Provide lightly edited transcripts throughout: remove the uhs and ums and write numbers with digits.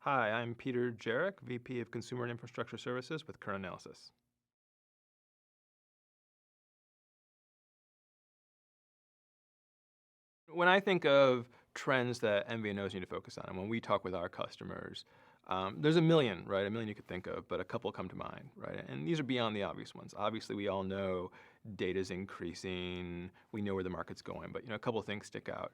Hi, I'm Peter Jarek, VP of Consumer and Infrastructure Services with Current Analysis. When I think of trends that MVNOs need to focus on, and when we talk with our customers, there's a million, right? A million you could think of, but a couple come to mind, right? And these are beyond the obvious ones. Obviously, we all know data's increasing. We know where the market's going, but a couple of things stick out.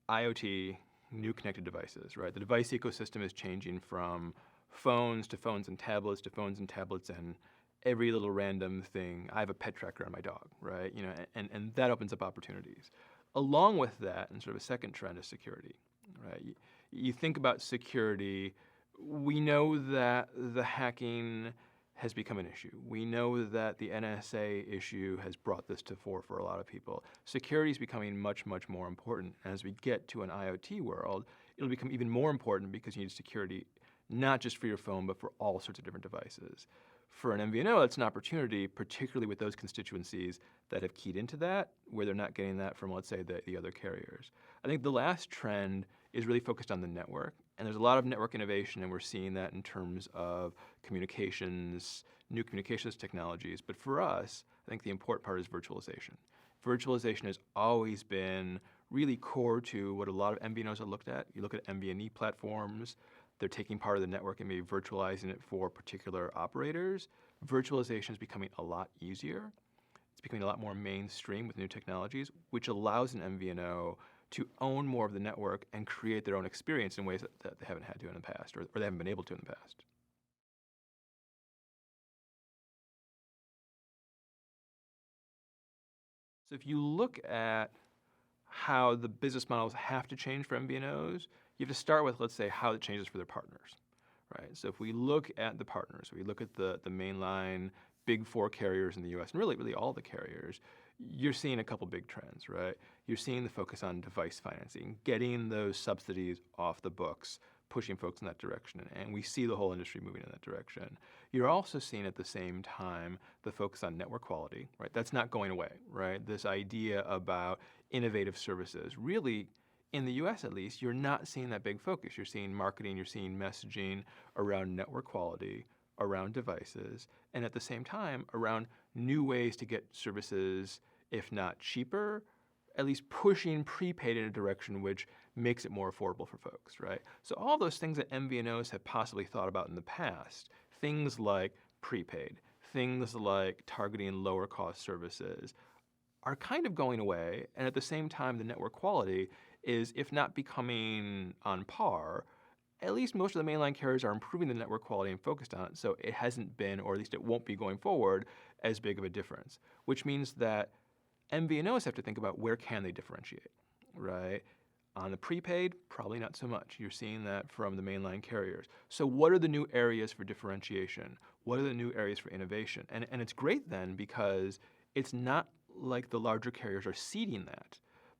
IoT, new connected devices, right? The device ecosystem is changing from phones to phones and tablets to phones and tablets and every little random thing. I have a pet tracker on my dog, right? And that opens up opportunities. Along with that, and sort of a second trend is security, right? You think about security, we know that the hacking has become an issue. We know that the NSA issue has brought this to fore for a lot of people. Security is becoming much, much more important. As we get to an IoT world, it'll become even more important because you need security not just for your phone, but for all sorts of different devices. For an MVNO, it's an opportunity, particularly with those constituencies that have keyed into that, where they're not getting that from, let's say, the other carriers. I think the last trend is really focused on the network. And there's a lot of network innovation, and we're seeing that in terms of communications, new communications technologies. But for us, I think the important part is virtualization. Virtualization has always been really core to what a lot of MVNOs are looked at. You look at MVNE platforms, they're taking part of the network and maybe virtualizing it for particular operators. Virtualization is becoming a lot easier. It's becoming a lot more mainstream with new technologies, which allows an MVNO to own more of the network and create their own experience in ways that they haven't had to in the past, or they haven't been able to in the past. So if you look at how the business models have to change for MVNOs, you have to start with, let's say, how it changes for their partners, right? So if we look at the partners, we look at the mainline big four carriers in the US, and really all the carriers, you're seeing a couple big trends, right? You're seeing the focus on device financing, getting those subsidies off the books, pushing folks in that direction, and we see the whole industry moving in that direction. You're also seeing at the same time the focus on network quality, right? That's not going away, right? This idea about innovative services, really, in the US at least, you're not seeing that big focus. You're seeing marketing, you're seeing messaging around network quality, around devices, and at the same time around new ways to get services, if not cheaper, at least pushing prepaid in a direction which makes it more affordable for folks, right? So all those things that MVNOs have possibly thought about in the past, things like prepaid, things like targeting lower cost services, are kind of going away, and at the same time the network quality is, if not becoming on par, at least most of the mainline carriers are improving the network quality and focused on it, so it hasn't been, or at least it won't be going forward, as big of a difference. Which means that MVNOs have to think about where can they differentiate, right? On the prepaid, probably not so much. You're seeing that from the mainline carriers. So what are the new areas for differentiation? What are the new areas for innovation? And it's great then because it's not like the larger carriers are seeding that,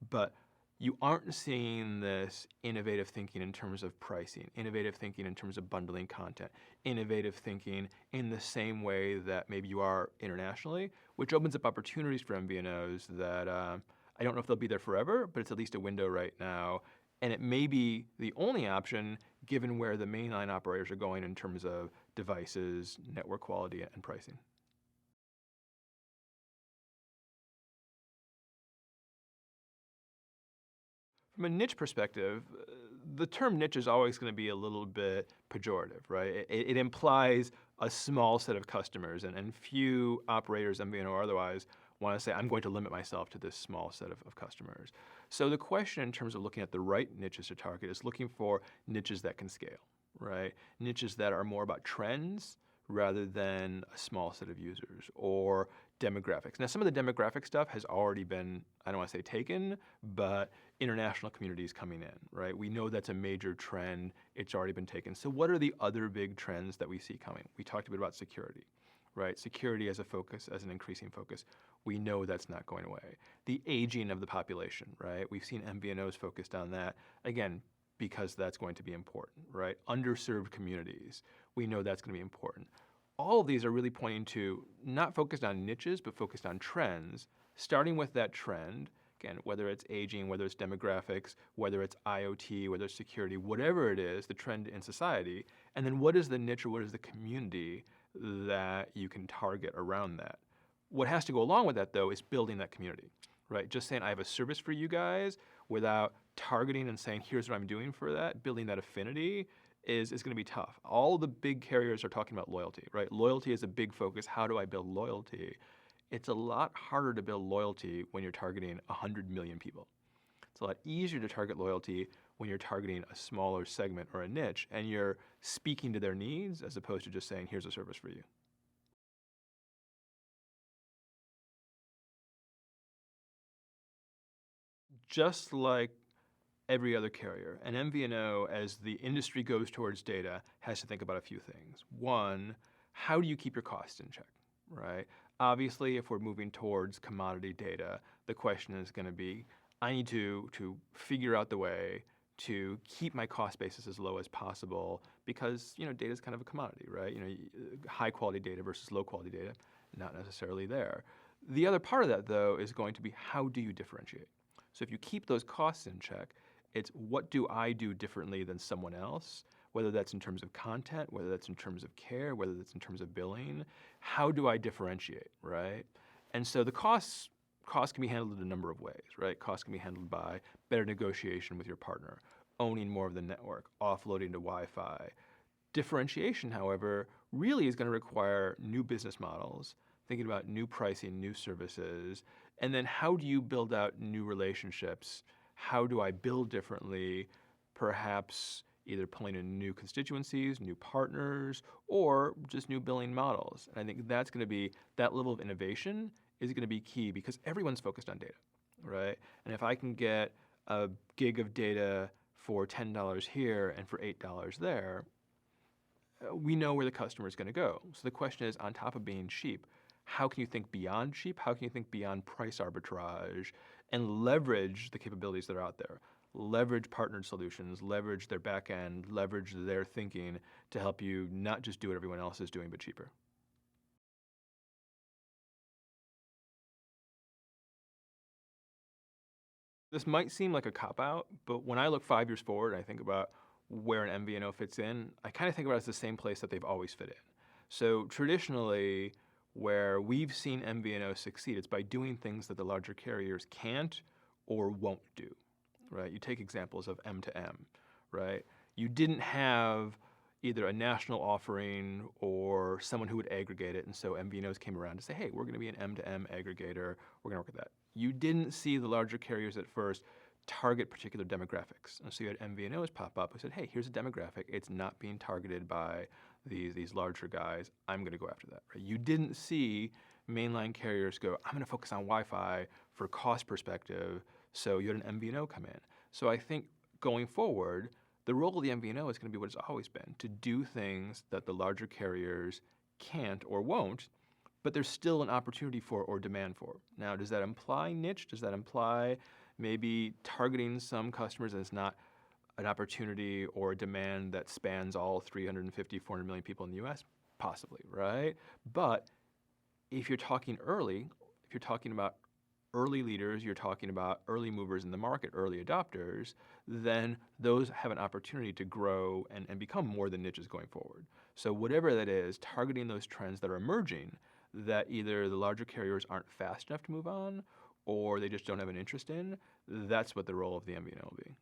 but you aren't seeing this innovative thinking in terms of pricing, innovative thinking in terms of bundling content, innovative thinking in the same way that maybe you are internationally, which opens up opportunities for MVNOs that I don't know if they'll be there forever, but it's at least a window right now. And it may be the only option given where the mainline operators are going in terms of devices, network quality, and pricing. From a niche perspective, the term niche is always going to be a little bit pejorative, right? It implies a small set of customers, and few operators, MVNO or otherwise, want to say, I'm going to limit myself to this small set of customers. So the question in terms of looking at the right niches to target is looking for niches that can scale, right? Niches that are more about trends rather than a small set of users, or demographics. Now, some of the demographic stuff has already been, I don't want to say taken, but international communities coming in, right? We know that's a major trend. It's already been taken. So what are the other big trends that we see coming? We talked a bit about security, right? Security as a focus, as an increasing focus. We know that's not going away. The aging of the population, right? We've seen MVNOs focused on that. Again, because that's going to be important, right? Underserved communities, we know that's going to be important. All of these are really pointing to not focused on niches, but focused on trends, starting with that trend, back end, whether it's aging, whether it's demographics, whether it's IoT, whether it's security, whatever it is, the trend in society, and then what is the niche or what is the community that you can target around that. What has to go along with that, though, is building that community, right? Just saying, I have a service for you guys without targeting and saying, here's what I'm doing for that, building that affinity is going to be tough. All the big carriers are talking about loyalty, right? Loyalty is a big focus. How do I build loyalty? It's a lot harder to build loyalty when you're targeting 100 million people. It's a lot easier to target loyalty when you're targeting a smaller segment or a niche and you're speaking to their needs as opposed to just saying, here's a service for you. Just like every other carrier, an MVNO, as the industry goes towards data, has to think about a few things. One, how do you keep your costs in check, right? Obviously, if we're moving towards commodity data, the question is going to be, I need to figure out the way to keep my cost basis as low as possible because, data is kind of a commodity, right? High quality data versus low quality data, not necessarily there. The other part of that, though, is going to be how do you differentiate? So if you keep those costs in check, it's what do I do differently than someone else, whether that's in terms of content, whether that's in terms of care, whether that's in terms of billing. How do I differentiate, right? And so the costs can be handled in a number of ways, right? Costs can be handled by better negotiation with your partner, owning more of the network, offloading to Wi-Fi. Differentiation, however, really is going to require new business models, thinking about new pricing, new services, and then how do you build out new relationships? How do I build differently, perhaps either pulling in new constituencies, new partners, or just new billing models? And I think that's going to be, that level of innovation is going to be key because everyone's focused on data, right? And if I can get a gig of data for $10 here and for $8 there, we know where the customer is going to go. So the question is, on top of being cheap, how can you think beyond cheap? How can you think beyond price arbitrage and leverage the capabilities that are out there? Leverage partnered solutions, leverage their back end, leverage their thinking to help you not just do what everyone else is doing, but cheaper. This might seem like a cop-out, but when I look 5 years forward and I think about where an MVNO fits in, I kind of think about it as the same place that they've always fit in. So traditionally, where we've seen MVNOs succeed, it's by doing things that the larger carriers can't or won't do, right? You take examples of M2M, right? You didn't have either a national offering or someone who would aggregate it, and so MVNOs came around to say, hey, we're going to be an M2M aggregator, we're going to work with that. You didn't see the larger carriers at first target particular demographics. And so you had MVNOs pop up who said, hey, here's a demographic, it's not being targeted by these larger guys, I'm going to go after that. Right? You didn't see mainline carriers go, I'm going to focus on Wi-Fi for cost perspective, so you had an MVNO come in. So I think going forward, the role of the MVNO is going to be what it's always been, to do things that the larger carriers can't or won't, but there's still an opportunity for or demand for. Now, does that imply niche? Does that imply maybe targeting some customers and it's not an opportunity or a demand that spans all 350, 400 million people in the US? Possibly, right? But if you're talking early, if you're talking about early leaders, you're talking about early movers in the market, early adopters, then those have an opportunity to grow and become more than niches going forward. So whatever that is, targeting those trends that are emerging that either the larger carriers aren't fast enough to move on or they just don't have an interest in, that's what the role of the MVNO will be.